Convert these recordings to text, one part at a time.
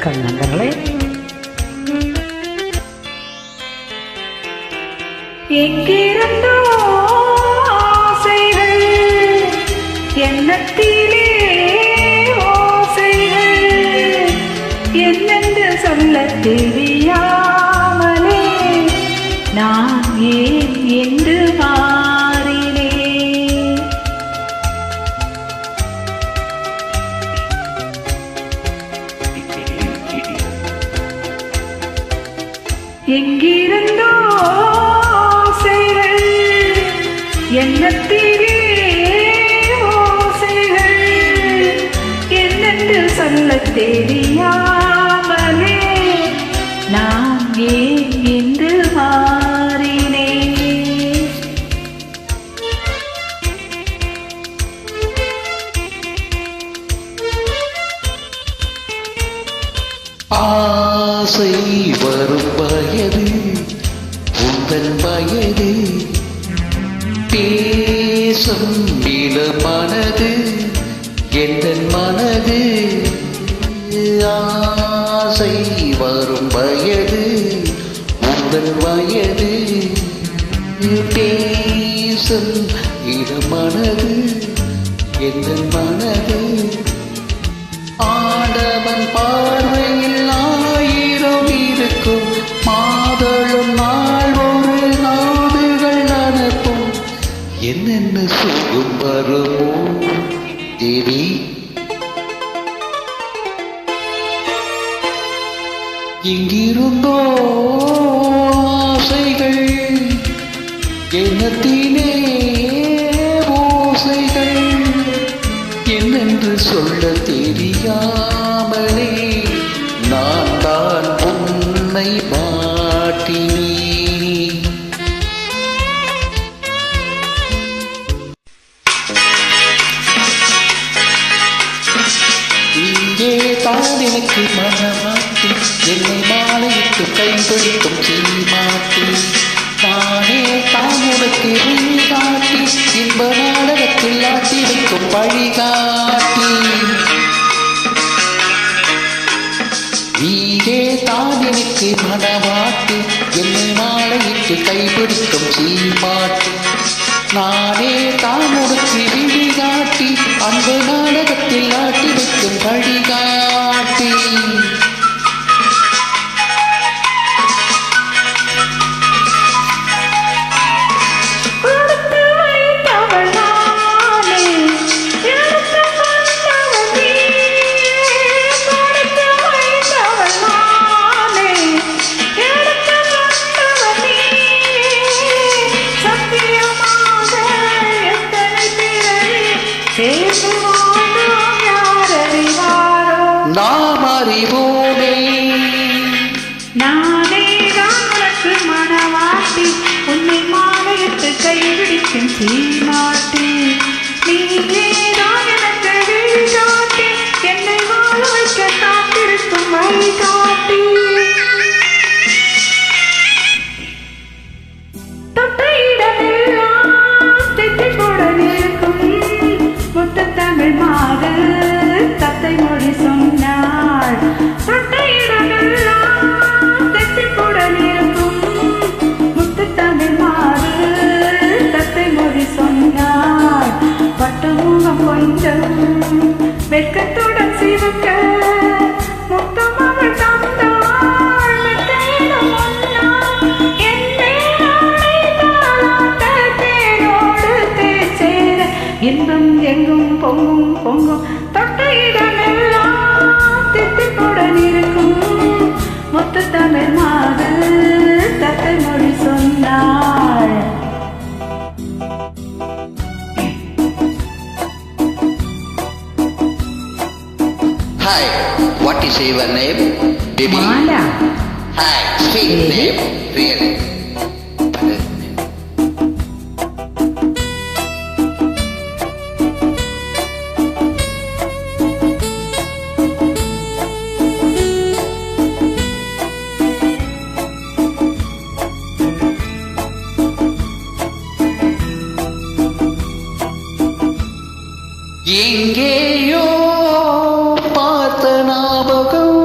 வணக்கம் நண்பர்களே. எங்கிருந்தோ ஆசைகள் எண்ணத்திலே ஓசைகள் என்னென்று சொல்ல தெரியாமலே நான் ஏன் என்று மாறினே. எங்கிருந்தோ ஆசைகள் எண்ணத்திலே ஓசைகள் என்னென்று சொல்ல தெரியாமலே நான் ஏன் என்று மாறினே. ஆசை வரும் வயது உந்தன் வயது பேசும் இள மனது எந்தன் மனது. ஆசை வரும் வயது உந்தன் வயது பேசும் இள மனது எந்தன் மனது. ஆடவன் பார்வையில் ஆயிரம் இருக்கும் மாதளும் நாள் ஒரு நாடுகள் அனுப்பும் என்னென்ன சுகம் வருமோ தேவி. இங்கிருந்தோ ஆசைகள் எண்ணத்திலே ஓசைகள் என்னென்று சொல்ல தெரியாமலே நான் தான் உன்னை மாட்டினேன். இங்கே தான் எனக்கு மனமாட்டி என்னை மாலையிட்டு கைப்பிடிக்கும் சீமாட்டி நானே தான் உனக்கு வழிகாட்டி இன்ப நாடகத்தில் ஆட்டிருக்கும் வழிகாட்டி. நீயே தான் எனக்கு மனமாட்டி என்னை மாலையிட்டு கைப்பிடிக்கும் சீமாட்டி நானே தான் உனக்கு வழிகாட்டி அந்த நாடகத்தில் ஆட்டிருக்கும் வழிகாட்டி. நாம் அறிவோமே நானே தான் உனக்கு மனவாட்டி உன்னை மாலையிட்டு கைவிடிக்கும் சீமாட்டி. நீயே தான் எனக்கு வழிகாட்டி என்னை வாழ வைக்க காத்திருக்கும் வழிகாட்டி. தொட்ட இடமெல்லாம் திட்டிப்புடன் இருக்கும் முத்து தமிழ் மாது தத்தை மொழி சொன்னாள். தொட்ட இடமெல்லாம் திட்டிப்புடன் இருக்கும் முத்து தமிழ் மாது தத்தை மொழி சொன்னாள். பட்டு முகம் கொஞ்சம் வெட்கத்துடன் சிவக்க முத்தம் அவள் தந்தாள். மெத்தையிடம் முன்னால் என்னை நாளை தாளாட்ட தேனோடு தேசேர இன்பம் எங்கும் பொங்கும் பொங்கும். தொட்ட இடமெல்லாம் தித்திப்புடன் இருக்கும் முத்து தமிழ் மாது தத்தை மொழி சொன்னாள். Hi, what is your name? Baby? Mala. Hi, sweet name, really. எங்கேயோ பார்த்த ஞாபகம்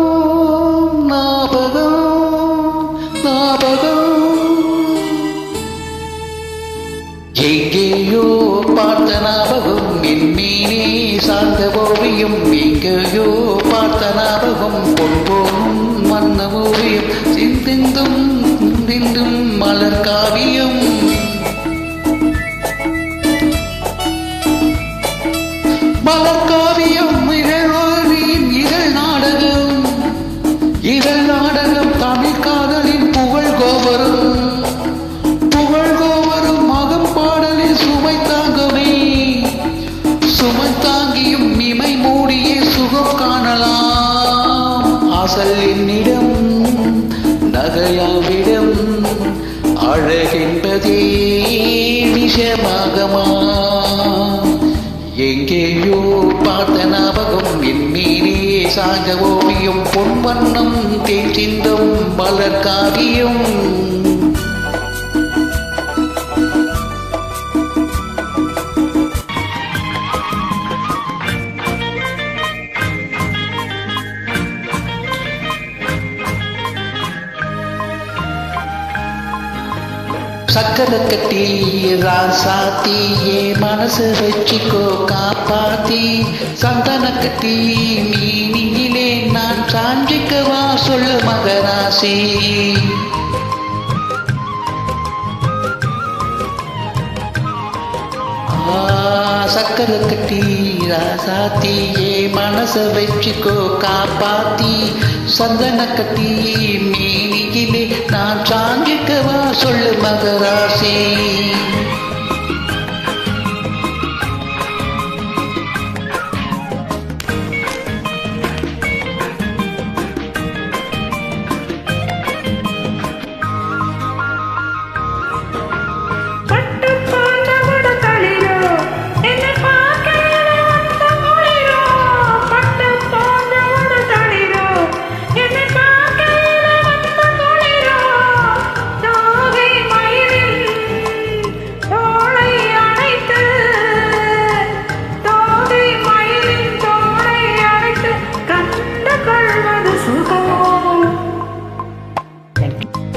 ஓவியம் எங்கேயோ பார்த்த ஞாபகம் பொன்போனும் வண்ண ஓவியம் சிந்திந்தும் சிந்திந்தும் மலர் காவியம் மலர் காவியம் இதழ் நாடகம் தமிழ் காதலின் புகழ் கோவரும் மகம் பாடலில் சுமை தாங்கியும் இமை மூடியே சுகம் காணலாம் அசல் என்னிடம் நகையாவிடம் அழகென்பதே விஷமாகமா எங்கேயோ பார்த்த ஞாபகம் என் மீறே சாக ஓவியம் பொன் வண்ணம் தேன் சிந்தும் மலர் காவியம் சக்கரை கட்டி ராசாத்தி ஏ மனசு வச்சுக்கோ காப்பாத்தி சந்தன கட்டி மீனியிலே நான் சாஞ்சிக்கவா சொல்லு மகராசி சக்கரை கட்டி ராசாத்தி ஏ மனசு வச்சுக்கோ காப்பாத்தி சந்தன கட்டி மீனியிலே நான் சாஞ்சிக்கவா சொல்லு மகராசி